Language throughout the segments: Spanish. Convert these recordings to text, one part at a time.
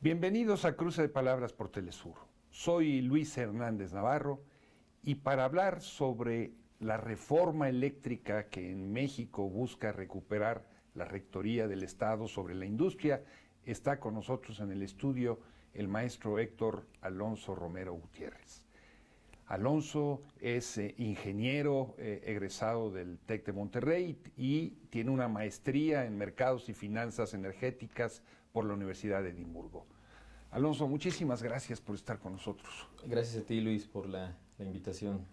Bienvenidos a Cruce de Palabras por Telesur. Soy Luis Hernández Navarro y para hablar sobre la reforma eléctrica que en México busca recuperar la rectoría del Estado sobre la industria, está con nosotros en el estudio el maestro Héctor Alonso Romero Gutiérrez. Alonso es ingeniero egresado del TEC de Monterrey y tiene una maestría en mercados y finanzas energéticas por la Universidad de Edimburgo. Alonso, muchísimas gracias por estar con nosotros. Gracias a ti, Luis, por la invitación.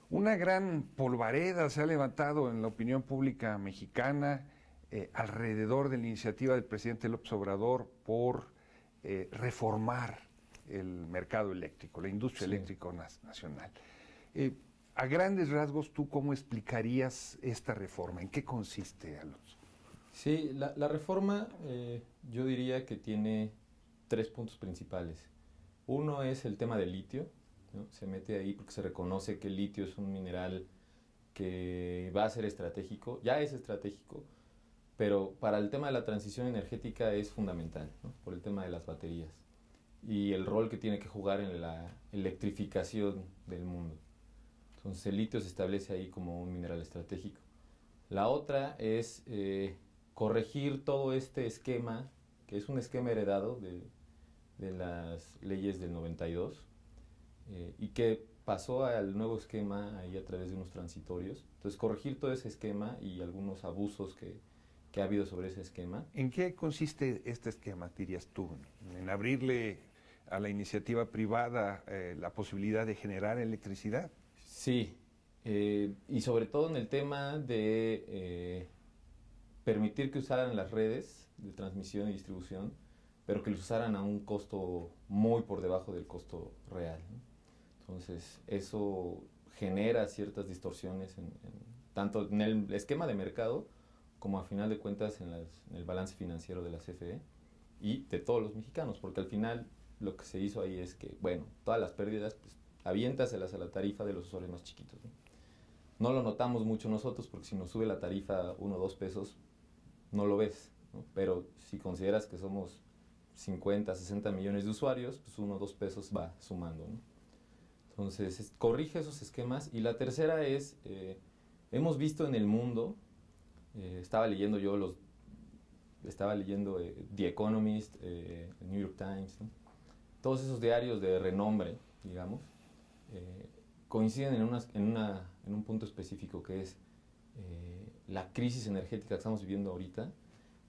Una gran polvareda se ha levantado en la opinión pública mexicana alrededor de la iniciativa del presidente López Obrador por reformar el mercado eléctrico, la industria eléctrica nacional. A grandes rasgos, ¿tú cómo explicarías esta reforma? ¿En qué consiste, Alonso? Sí, la reforma yo diría que tiene tres puntos principales. Uno es el tema del litio, ¿no? Se mete ahí porque se reconoce que el litio es un mineral que va a ser estratégico, ya es estratégico, pero para el tema de la transición energética es fundamental, ¿no? Por el tema de las baterías y el rol que tiene que jugar en la electrificación del mundo. Entonces el litio se establece ahí como un mineral estratégico. La otra es corregir todo este esquema, que es un esquema heredado de las leyes del 92 y que pasó al nuevo esquema ahí a través de unos transitorios. Entonces corregir todo ese esquema y algunos abusos que ha habido sobre ese esquema. ¿En qué consiste este esquema, dirías tú? ¿En abrirle a la iniciativa privada la posibilidad de generar electricidad? Sí, y sobre todo en el tema de permitir que usaran las redes de transmisión y distribución, pero que los usaran a un costo muy por debajo del costo real, ¿no? Entonces eso genera ciertas distorsiones tanto en el esquema de mercado como a final de cuentas en el balance financiero de la CFE y de todos los mexicanos, porque al final lo que se hizo ahí es que, bueno, todas las pérdidas, pues aviéntaselas a la tarifa de los usuarios más chiquitos, ¿no? No lo notamos mucho nosotros porque si nos sube la tarifa 1 o 2 pesos, no lo ves, ¿no? Pero si consideras que somos 50, 60 millones de usuarios, pues 1 o 2 pesos va sumando, ¿no? Entonces, corrige esos esquemas. Y la tercera es, hemos visto en el mundo, estaba leyendo The Economist, New York Times, ¿no? Todos esos diarios de renombre, digamos, coinciden en un punto específico que es la crisis energética que estamos viviendo ahorita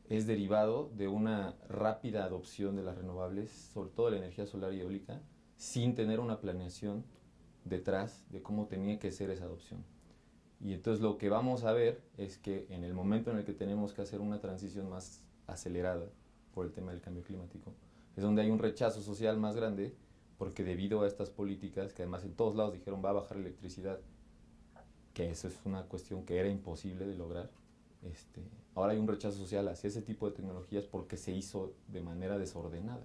es derivado de una rápida adopción de las renovables, sobre todo la energía solar y eólica, sin tener una planeación detrás de cómo tenía que ser esa adopción. Y entonces lo que vamos a ver es que en el momento en el que tenemos que hacer una transición más acelerada por el tema del cambio climático, es donde hay un rechazo social más grande, porque debido a estas políticas, que además en todos lados dijeron va a bajar la electricidad, que eso es una cuestión que era imposible de lograr, ahora hay un rechazo social hacia ese tipo de tecnologías porque se hizo de manera desordenada.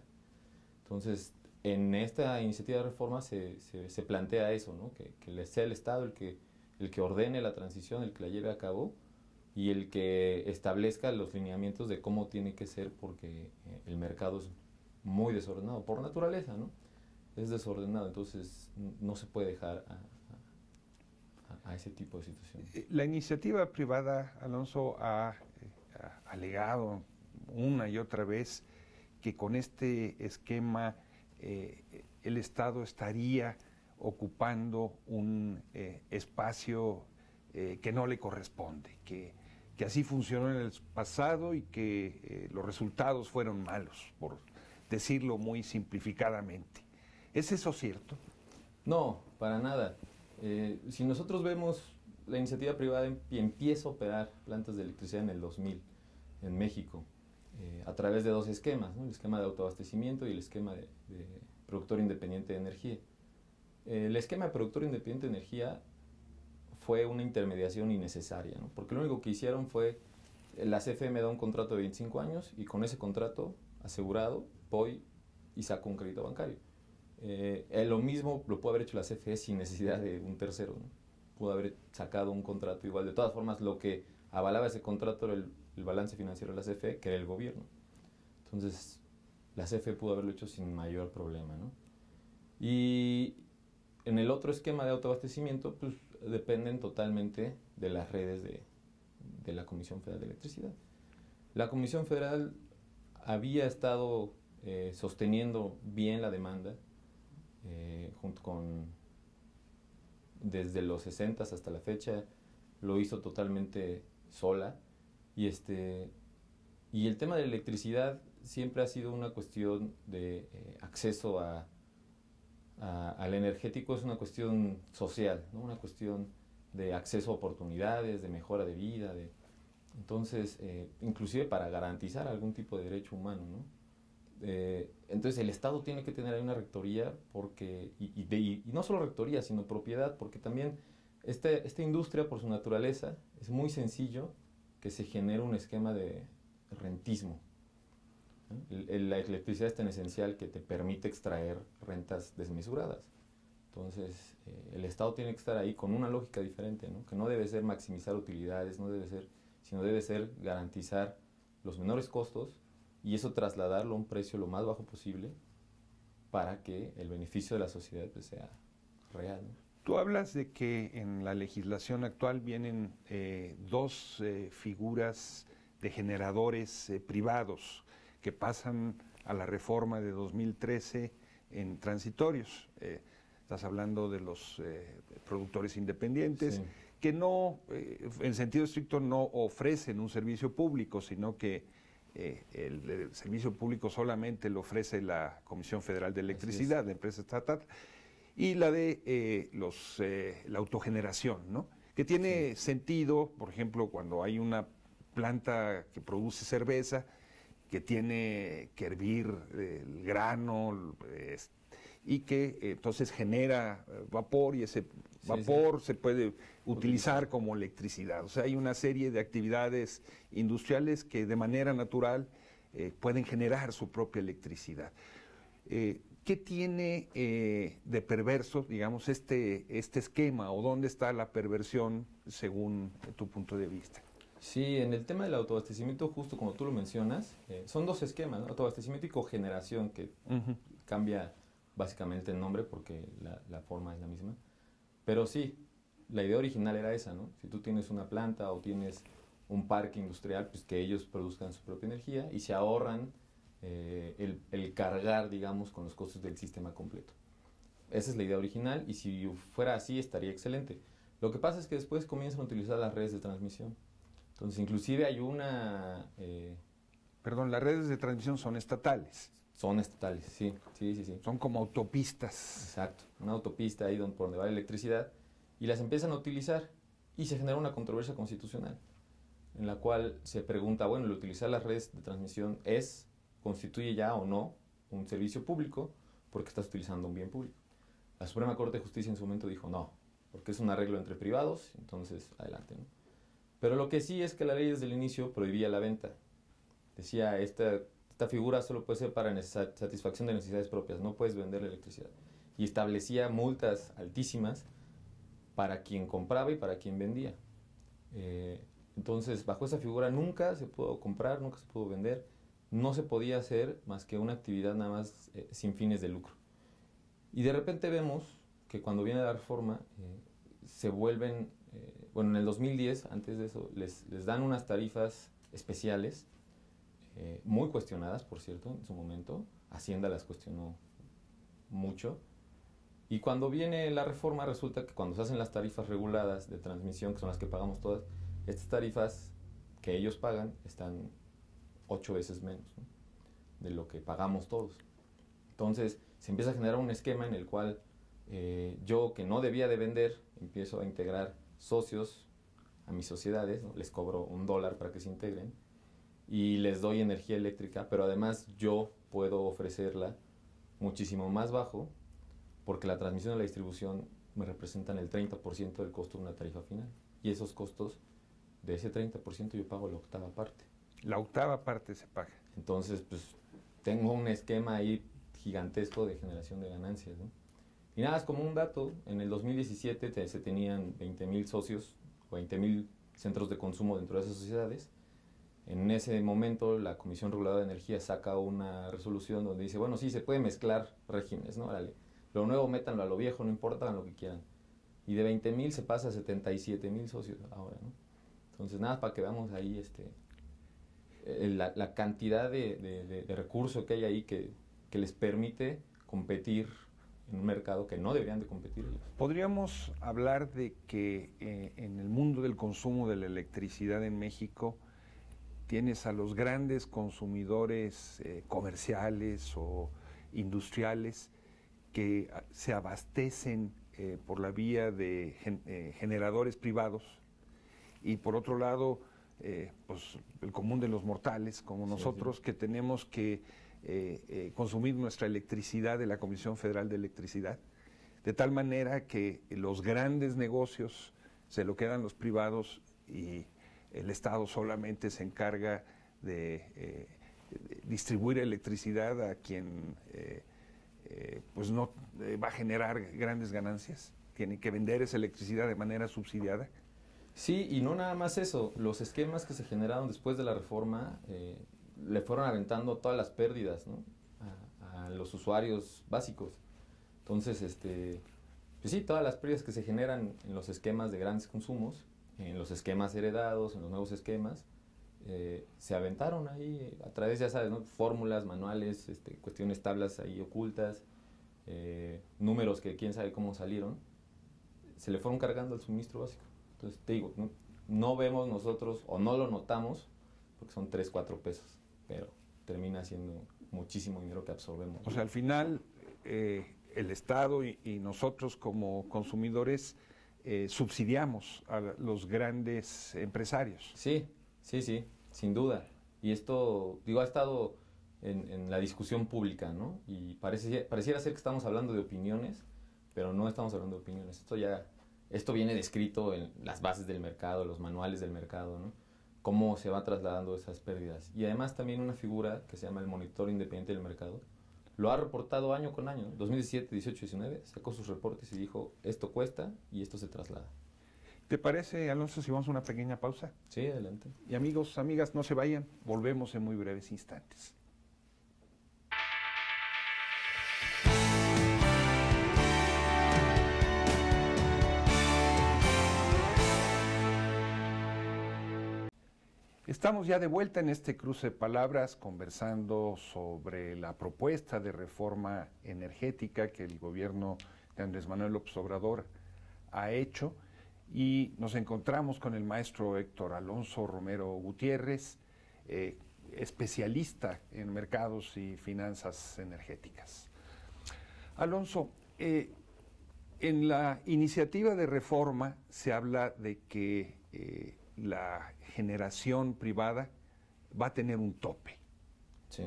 Entonces, en esta iniciativa de reforma se plantea eso, ¿no? Que sea el Estado el que ordene la transición, el que la lleve a cabo y el que establezca los lineamientos de cómo tiene que ser, porque el mercado es muy desordenado por naturaleza, ¿no? Es desordenado, entonces no se puede dejar a ese tipo de situaciones. La iniciativa privada, Alonso, ha alegado una y otra vez que con este esquema el Estado estaría ocupando un espacio que no le corresponde, que así funcionó en el pasado y que los resultados fueron malos, por decirlo muy simplificadamente. ¿Es eso cierto? No, para nada. Si nosotros vemos la iniciativa privada empieza a operar plantas de electricidad en el 2000 en México, a través de dos esquemas, ¿no? El esquema de autoabastecimiento y el esquema de productor independiente de energía. El esquema de productor independiente de energía fue una intermediación innecesaria, ¿no? Porque lo único que hicieron fue, la CFE me da un contrato de 25 años y con ese contrato asegurado voy y saco un crédito bancario. Lo mismo lo puede haber hecho la CFE sin necesidad de un tercero, ¿no? Pudo haber sacado un contrato igual. De todas formas, lo que avalaba ese contrato era el balance financiero de la CFE, que era el gobierno. Entonces, la CFE pudo haberlo hecho sin mayor problema, ¿no? Y en el otro esquema de autoabastecimiento, pues dependen totalmente de las redes de la Comisión Federal de Electricidad. La Comisión Federal había estado sosteniendo bien la demanda, junto con, desde los 60 hasta la fecha, lo hizo totalmente sola. Y el tema de la electricidad siempre ha sido una cuestión de acceso al energético, es una cuestión social, ¿no? Una cuestión de acceso a oportunidades, de mejora de vida, entonces, inclusive para garantizar algún tipo de derecho humano, ¿no? Entonces el Estado tiene que tener ahí una rectoría, porque, y no solo rectoría, sino propiedad, porque también esta industria, por su naturaleza, es muy sencillo que se genere un esquema de rentismo, ¿no? La electricidad es tan esencial que te permite extraer rentas desmesuradas. Entonces, el Estado tiene que estar ahí con una lógica diferente, ¿no? Que no debe ser maximizar utilidades, no debe ser, sino debe ser garantizar los menores costos y eso trasladarlo a un precio lo más bajo posible para que el beneficio de la sociedad pues, sea real, ¿no? Tú hablas de que en la legislación actual vienen dos figuras de generadores privados que pasan a la reforma de 2013 en transitorios. Estás hablando de los productores independientes, sí, que no, en sentido estricto, no ofrecen un servicio público, sino que el servicio público solamente lo ofrece la Comisión Federal de Electricidad, la empresa estatal, y la de la autogeneración, ¿no? Que tiene sentido, por ejemplo, cuando hay una planta que produce cerveza, que tiene que hervir el grano, y que entonces genera vapor, y ese vapor se puede utilizar como electricidad. O sea, hay una serie de actividades industriales que de manera natural pueden generar su propia electricidad. ¿Qué tiene de perverso, digamos, este esquema, o dónde está la perversión según tu punto de vista? Sí, en el tema del autoabastecimiento, justo como tú lo mencionas, son dos esquemas, ¿no? Autoabastecimiento y cogeneración, que cambia básicamente el nombre porque la forma es la misma. Pero sí, la idea original era esa, ¿no? Si tú tienes una planta o tienes un parque industrial, pues que ellos produzcan su propia energía y se ahorran el cargar, digamos, con los costos del sistema completo. Esa es la idea original y si fuera así estaría excelente. Lo que pasa es que después comienzan a utilizar las redes de transmisión. Entonces, inclusive hay una... Perdón, las redes de transmisión son estatales. Son estatales, sí. Son como autopistas. Exacto, una autopista ahí por donde va la electricidad, y las empiezan a utilizar y se genera una controversia constitucional en la cual se pregunta, bueno, el utilizar las redes de transmisión constituye ya o no un servicio público porque estás utilizando un bien público. La Suprema Corte de Justicia en su momento dijo no, porque es un arreglo entre privados, entonces adelante, ¿no? Pero lo que sí es que la ley desde el inicio prohibía la venta. Decía, esta figura solo puede ser para satisfacción de necesidades propias, no puedes vender la electricidad. Y establecía multas altísimas para quien compraba y para quien vendía. Entonces, bajo esa figura nunca se pudo comprar, nunca se pudo vender, no se podía hacer más que una actividad nada más sin fines de lucro. Y de repente vemos que cuando viene la reforma, se vuelven, bueno, en el 2010, antes de eso, les dan unas tarifas especiales, muy cuestionadas, por cierto, en su momento. Hacienda las cuestionó mucho. Y cuando viene la reforma, resulta que cuando se hacen las tarifas reguladas de transmisión, que son las que pagamos todas, estas tarifas que ellos pagan están 8 veces menos, ¿no?, de lo que pagamos todos. Entonces, se empieza a generar un esquema en el cual yo, que no debía de vender, empiezo a integrar socios a mis sociedades, ¿no? Les cobro $1 para que se integren y les doy energía eléctrica, pero además yo puedo ofrecerla muchísimo más bajo porque la transmisión y la distribución me representan el 30% del costo de una tarifa final. Y esos costos, de ese 30% yo pago la octava parte. La octava parte se paga. Entonces, pues, tengo un esquema ahí gigantesco de generación de ganancias, ¿no? Y nada, es como un dato, en el 2017 se tenían 20,000 socios, 20,000 centros de consumo dentro de esas sociedades, En ese momento la Comisión Reguladora de Energía saca una resolución donde dice, bueno, sí, se puede mezclar regímenes, ¿no? Órale, lo nuevo métanlo a lo viejo, no importa, hagan lo que quieran. Y de 20,000 se pasa a 77,000 socios ahora, ¿no? Entonces, nada, para que veamos ahí la cantidad de recursos que hay ahí que les permite competir en un mercado que no deberían de competir ellos. Podríamos hablar de que en el mundo del consumo de la electricidad en México tienes a los grandes consumidores comerciales o industriales que se abastecen por la vía de generadores privados, y por otro lado pues el común de los mortales como nosotros, sí, que tenemos que consumir nuestra electricidad de la Comisión Federal de Electricidad, de tal manera que los grandes negocios se lo quedan los privados y el Estado solamente se encarga de distribuir electricidad a quien pues no va a generar grandes ganancias. Tiene que vender esa electricidad de manera subsidiada. Sí, y no nada más eso, los esquemas que se generaron después de la reforma le fueron aventando todas las pérdidas, ¿no? a los usuarios básicos. Entonces, pues sí, todas las pérdidas que se generan en los esquemas de grandes consumos, en los esquemas heredados, en los nuevos esquemas, se aventaron ahí a través, ya sabes, ¿no? Fórmulas, manuales, cuestiones, tablas ahí ocultas, números que quién sabe cómo salieron, se le fueron cargando al suministro básico. Entonces, te digo, no vemos nosotros, o no lo notamos, porque son 3, 4 pesos, pero termina siendo muchísimo dinero que absorbemos. O sea, al final, el Estado y nosotros como consumidores subsidiamos a los grandes empresarios. Sí, sí, sí, sin duda. Y esto, digo, ha estado en la discusión pública, ¿no? Y pareciera ser que estamos hablando de opiniones, pero no estamos hablando de opiniones. Esto viene descrito en las bases del mercado, los manuales del mercado, ¿no? Cómo se va trasladando esas pérdidas. Y además también una figura que se llama el Monitor Independiente del Mercado, lo ha reportado año con año, 2017, 18, 19, sacó sus reportes y dijo, esto cuesta y esto se traslada. ¿Te parece, Alonso, si vamos a una pequeña pausa? Sí, adelante. Y amigos, amigas, no se vayan, volvemos en muy breves instantes. Estamos ya de vuelta en este cruce de palabras conversando sobre la propuesta de reforma energética que el gobierno de Andrés Manuel López Obrador ha hecho, y nos encontramos con el maestro Héctor Alonso Romero Gutiérrez, especialista en mercados y finanzas energéticas. Alonso, en la iniciativa de reforma se habla de que la generación privada va a tener un tope. Sí.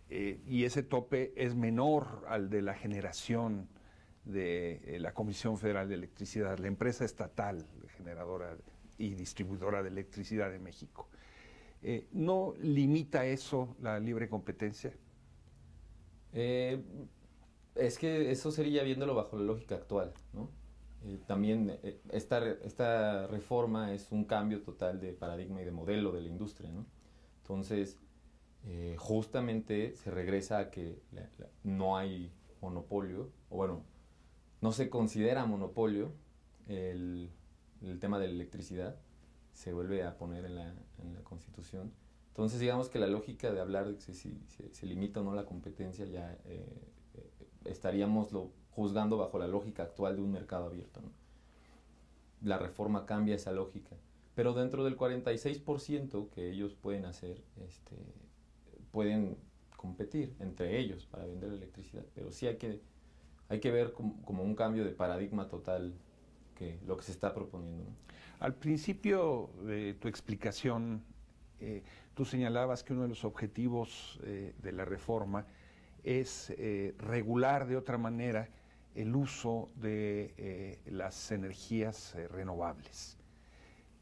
Y ese tope es menor al de la generación de la Comisión Federal de Electricidad, la empresa estatal generadora y distribuidora de electricidad de México. ¿No limita eso la libre competencia? Es que eso sería viéndolo bajo la lógica actual, ¿no? También esta reforma es un cambio total de paradigma y de modelo de la industria, ¿no? Entonces, justamente se regresa a que no hay monopolio, o bueno, no se considera monopolio el tema de la electricidad, se vuelve a poner en la Constitución. Entonces, digamos que la lógica de hablar de que si se limita o no la competencia, ya estaríamos juzgando bajo la lógica actual de un mercado abierto, ¿no? La reforma cambia esa lógica. Pero dentro del 46% que ellos pueden hacer, pueden competir entre ellos para vender electricidad. Pero sí hay que ver como un cambio de paradigma total lo que se está proponiendo, ¿no? Al principio de tu explicación, tú señalabas que uno de los objetivos de la reforma es regular de otra manera el uso de las energías renovables.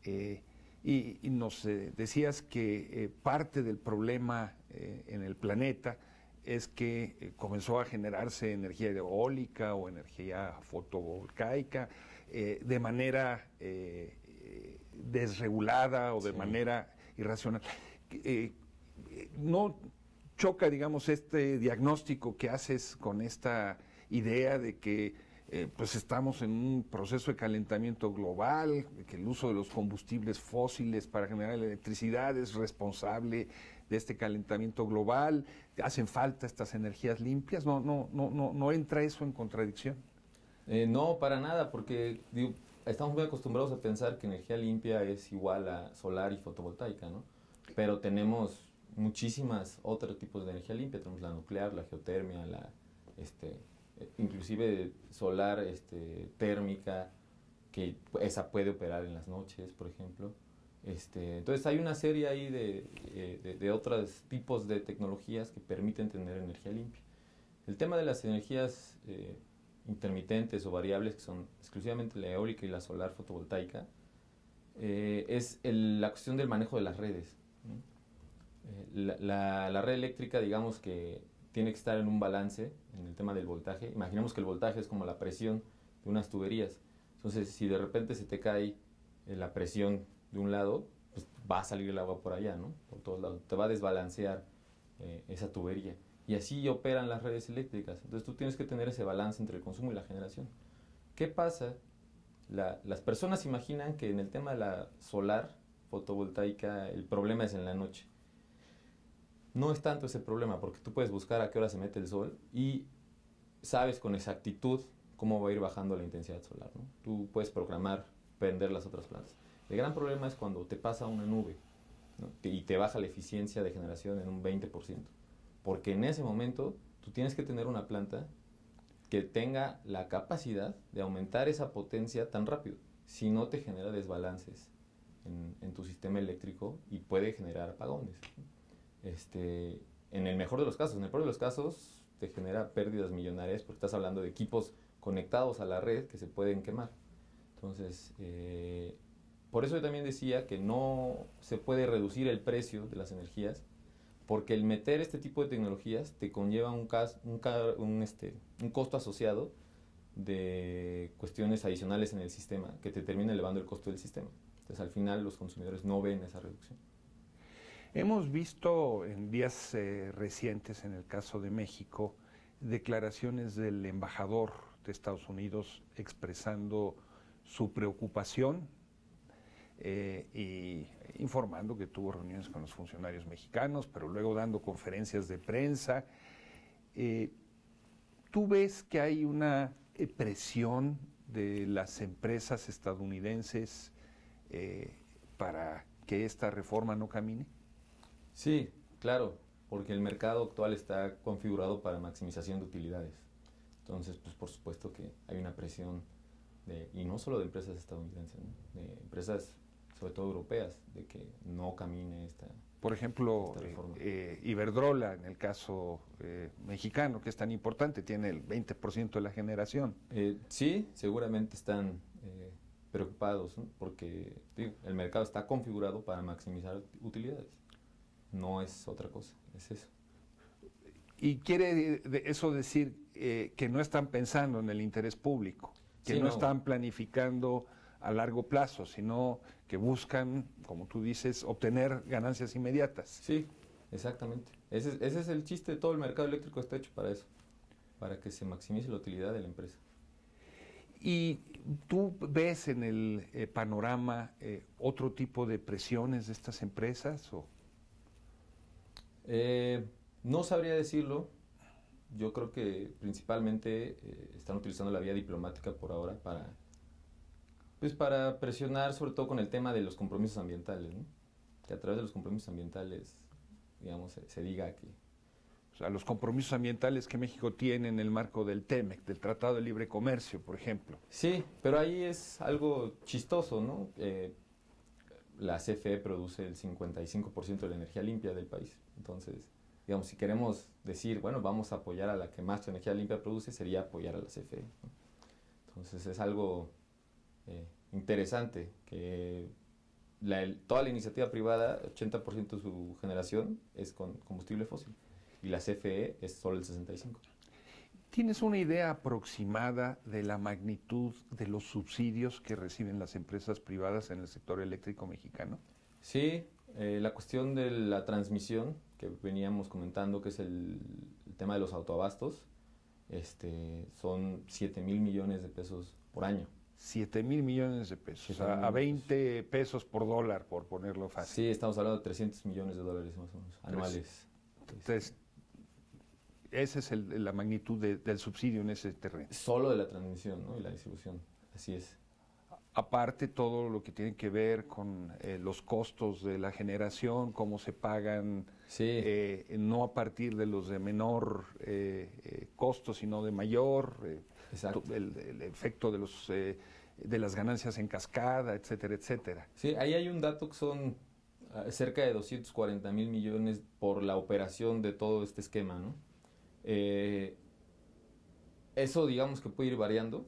Y nos decías que parte del problema en el planeta es que comenzó a generarse energía eólica o energía fotovoltaica de manera desregulada o de manera irracional. ¿No choca, digamos, este diagnóstico que haces con esta idea de que pues estamos en un proceso de calentamiento global, que el uso de los combustibles fósiles para generar electricidad es responsable de este calentamiento global, hacen falta estas energías limpias? ¿No entra eso en contradicción? No, para nada, porque digo, estamos muy acostumbrados a pensar que energía limpia es igual a solar y fotovoltaica, ¿no? Pero tenemos muchísimas otros tipos de energía limpia. Tenemos la nuclear, la geotermia, inclusive solar térmica, que esa puede operar en las noches, por ejemplo. Entonces hay una serie ahí de otros tipos de tecnologías que permiten tener energía limpia. El tema de las energías intermitentes o variables, que son exclusivamente la eólica y la solar fotovoltaica, es la cuestión del manejo de las redes, ¿no? La red eléctrica, digamos que tiene que estar en un balance en el tema del voltaje. Imaginemos que el voltaje es como la presión de unas tuberías. Entonces, si de repente se te cae la presión de un lado, pues va a salir el agua por allá, ¿no? Por todos lados. Te va a desbalancear esa tubería. Y así operan las redes eléctricas. Entonces, tú tienes que tener ese balance entre el consumo y la generación. ¿Qué pasa? Las personas imaginan que en el tema de la solar fotovoltaica el problema es en la noche. No es tanto ese problema, porque tú puedes buscar a qué hora se mete el sol y sabes con exactitud cómo va a ir bajando la intensidad solar, ¿no? Tú puedes programar prender las otras plantas. El gran problema es cuando te pasa una nube, ¿no? Y te baja la eficiencia de generación en un 20%, porque en ese momento tú tienes que tener una planta que tenga la capacidad de aumentar esa potencia tan rápido, si no te genera desbalances en tu sistema eléctrico y puede generar apagones. En el mejor de los casos, en el peor de los casos te genera pérdidas millonarias porque estás hablando de equipos conectados a la red que se pueden quemar. Entonces, por eso yo también decía que no se puede reducir el precio de las energías, porque el meter este tipo de tecnologías te conlleva un costo asociado de cuestiones adicionales en el sistema que te termina elevando el costo del sistema. Entonces, al final los consumidores no ven esa reducción. Hemos visto en días recientes, en el caso de México, declaraciones del embajador de Estados Unidos expresando su preocupación y informando que tuvo reuniones con los funcionarios mexicanos, pero luego dando conferencias de prensa. ¿Tú ves que hay una presión de las empresas estadounidenses para que esta reforma no camine? Sí, claro, porque el mercado actual está configurado para maximización de utilidades. Entonces, pues por supuesto que hay una presión, y no solo de empresas estadounidenses, ¿no? De empresas, sobre todo europeas, de que no camine esta Por ejemplo, reforma. Iberdrola, en el caso mexicano, que es tan importante, tiene el 20% de la generación. Sí, seguramente están preocupados, ¿no? Porque digo, el mercado está configurado para maximizar utilidades. No es otra cosa, es eso. ¿Y quiere eso decir que no están pensando en el interés público, que Sí, no están planificando a largo plazo, sino que buscan, como tú dices, obtener ganancias inmediatas? Sí, exactamente. Ese es el chiste de todo el mercado eléctrico, está hecho para eso, para que se maximice la utilidad de la empresa. ¿Y tú ves en el panorama otro tipo de presiones de estas empresas? No sabría decirlo. Yo creo que principalmente están utilizando la vía diplomática por ahora para presionar, sobre todo con el tema de los compromisos ambientales, ¿no? Que a través de los compromisos ambientales, digamos, se diga que... O sea, los compromisos ambientales que México tiene en el marco del TEMEC, del Tratado de Libre Comercio, por ejemplo. Sí, pero ahí es algo chistoso, ¿no? La CFE produce el 55% de la energía limpia del país. Entonces, digamos, si queremos decir, bueno, vamos a apoyar a la que más energía limpia produce, sería apoyar a la CFE, ¿no? Entonces, es algo interesante que toda la iniciativa privada, 80% de su generación es con combustible fósil y la CFE es solo el 65%. ¿Tienes una idea aproximada de la magnitud de los subsidios que reciben las empresas privadas en el sector eléctrico mexicano? Sí, La cuestión de la transmisión que veníamos comentando, que es el tema de los autoabastos, son 7,000 millones de pesos por año. 7,000 millones de pesos, a 20 pesos por dólar, por ponerlo fácil. Sí, estamos hablando de 300 millones de dólares más o menos, anuales. Entonces, esa es la magnitud del subsidio en ese terreno. Solo de la transmisión, ¿no? Y la distribución, así es. Aparte todo lo que tiene que ver con los costos de la generación, cómo se pagan, sí. No a partir de los de menor costo, sino de mayor, el efecto de las ganancias en cascada, etcétera, etcétera. Sí, ahí hay un dato que son cerca de 240,000 millones por la operación de todo este esquema, ¿no? Eso digamos que puede ir variando,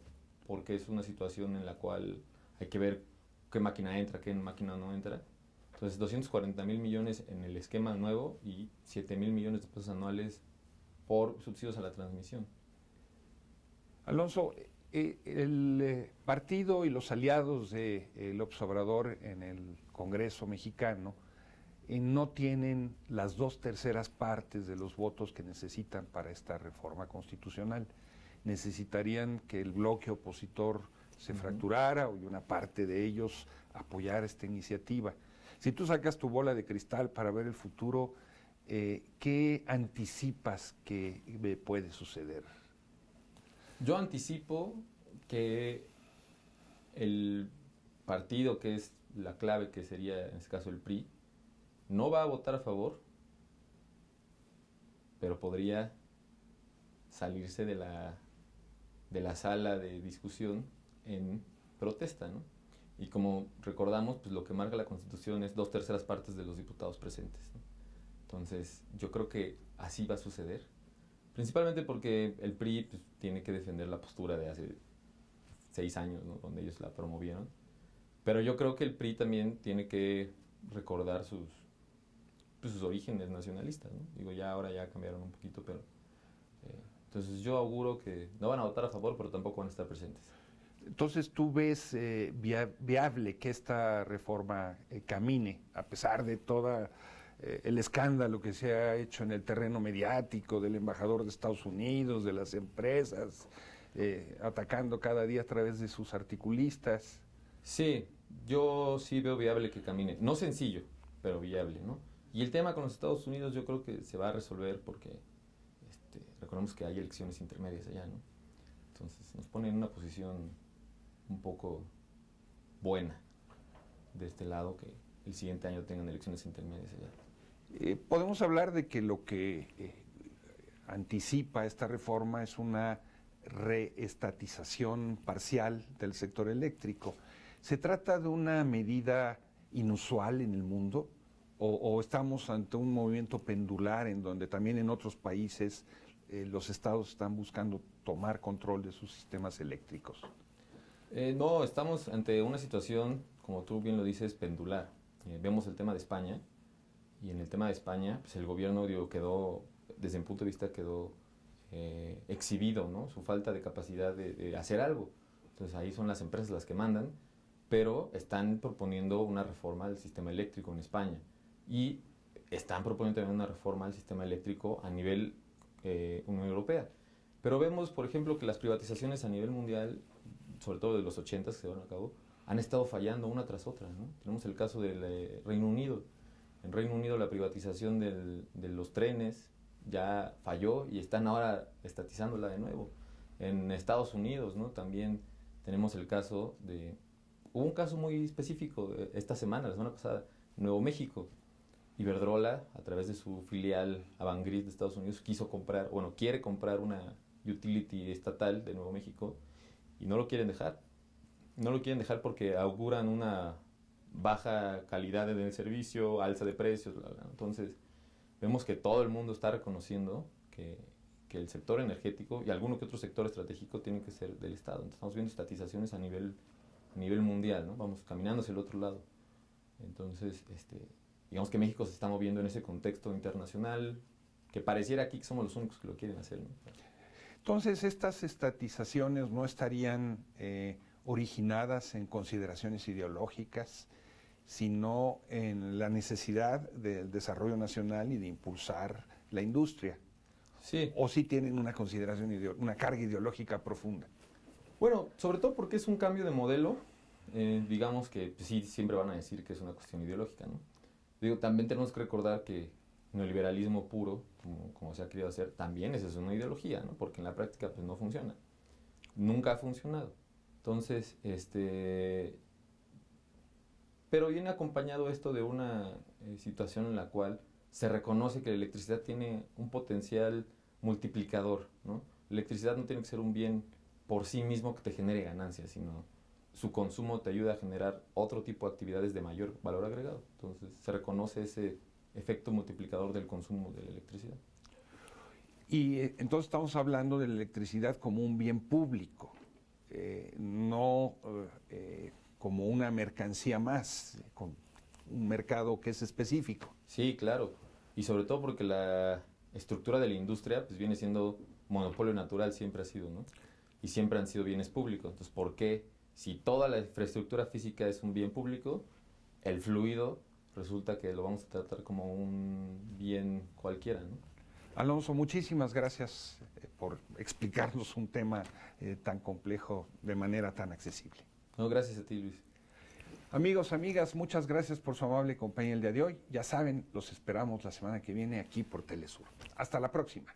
porque es una situación en la cual hay que ver qué máquina entra, qué máquina no entra. Entonces, 240,000 millones en el esquema nuevo y 7,000 millones de pesos anuales por subsidios a la transmisión. Alonso, el partido y los aliados de López Obrador en el Congreso mexicano no tienen las 2/3 partes de los votos que necesitan para esta reforma constitucional. Necesitarían que el bloque opositor se fracturara y una parte de ellos apoyar esta iniciativa. Si tú sacas tu bola de cristal para ver el futuro, ¿qué anticipas que puede suceder? Yo anticipo que el partido que es la clave, que sería en este caso el PRI, no va a votar a favor, pero podría salirse de la sala de discusión en protesta, ¿no? Y como recordamos, pues lo que marca la Constitución es 2/3 partes de los diputados presentes, ¿no? Entonces, yo creo que así va a suceder, principalmente porque el PRI pues, tiene que defender la postura de hace 6 años, ¿no? Donde ellos la promovieron, pero yo creo que el PRI también tiene que recordar sus orígenes nacionalistas, ¿no? Digo, ya ahora ya cambiaron un poquito, pero entonces yo auguro que no van a votar a favor, pero tampoco van a estar presentes. Entonces, ¿tú ves viable que esta reforma camine, a pesar de todo el escándalo que se ha hecho en el terreno mediático del embajador de Estados Unidos, de las empresas, atacando cada día a través de sus articulistas? Sí, yo sí veo viable que camine. No sencillo, pero viable, ¿no? Y el tema con los Estados Unidos yo creo que se va a resolver porque recordemos que hay elecciones intermedias allá, ¿no? Entonces nos pone en una posición un poco buena de este lado que el siguiente año tengan elecciones intermedias allá. Podemos hablar de que lo que anticipa esta reforma es una reestatización parcial del sector eléctrico. ¿Se trata de una medida inusual en el mundo o estamos ante un movimiento pendular en donde también en otros países los estados están buscando tomar control de sus sistemas eléctricos? No, estamos ante una situación, como tú bien lo dices, pendular. Vemos el tema de España, y en el tema de España, pues el gobierno quedó, desde mi punto de vista, quedó exhibido, ¿no? Su falta de capacidad de hacer algo. Entonces ahí son las empresas las que mandan, pero están proponiendo una reforma del sistema eléctrico en España. Y están proponiendo también una reforma del sistema eléctrico a nivel Unión Europea. Pero vemos, por ejemplo, que las privatizaciones a nivel mundial, sobre todo de los 80s que se llevaron a cabo, han estado fallando una tras otra, ¿no? Tenemos el caso del Reino Unido. En Reino Unido la privatización de los trenes ya falló y están ahora estatizándola de nuevo. En Estados Unidos, ¿no? También tenemos el caso hubo un caso muy específico esta semana, la semana pasada, Nuevo México. Iberdrola, a través de su filial Avangrid de Estados Unidos, quiere comprar una utility estatal de Nuevo México y no lo quieren dejar. No lo quieren dejar porque auguran una baja calidad en el servicio, alza de precios, bla, bla. Entonces, vemos que todo el mundo está reconociendo que el sector energético y alguno que otro sector estratégico tiene que ser del Estado. Entonces, estamos viendo estatizaciones a nivel mundial, ¿no? Vamos caminando hacia el otro lado. Entonces, digamos que México se está moviendo en ese contexto internacional, que pareciera aquí que somos los únicos que lo quieren hacer, ¿no? Entonces, estas estatizaciones no estarían originadas en consideraciones ideológicas sino en la necesidad del desarrollo nacional y de impulsar la industria. Sí. O si tienen una consideración, una carga ideológica profunda. Bueno, sobre todo porque es un cambio de modelo, digamos que pues, sí, siempre van a decir que es una cuestión ideológica, ¿no? Digo, también tenemos que recordar que neoliberalismo puro, como se ha querido hacer, también es una ideología, ¿no? Porque en la práctica pues no funciona. Nunca ha funcionado. Entonces, pero viene acompañado esto de una situación en la cual se reconoce que la electricidad tiene un potencial multiplicador, ¿no? La electricidad no tiene que ser un bien por sí mismo que te genere ganancias, sino su consumo te ayuda a generar otro tipo de actividades de mayor valor agregado. Entonces, se reconoce ese efecto multiplicador del consumo de la electricidad. Y entonces estamos hablando de la electricidad como un bien público, no como una mercancía más, con un mercado que es específico. Sí, claro. Y sobre todo porque la estructura de la industria pues viene siendo monopolio natural, siempre ha sido, ¿no? Y siempre han sido bienes públicos. Entonces, ¿por qué? Si toda la infraestructura física es un bien público, el fluido resulta que lo vamos a tratar como un bien cualquiera, ¿no? Alonso, muchísimas gracias por explicarnos un tema tan complejo de manera tan accesible. No, gracias a ti, Luis. Amigos, amigas, muchas gracias por su amable compañía el día de hoy. Ya saben, los esperamos la semana que viene aquí por Telesur. Hasta la próxima.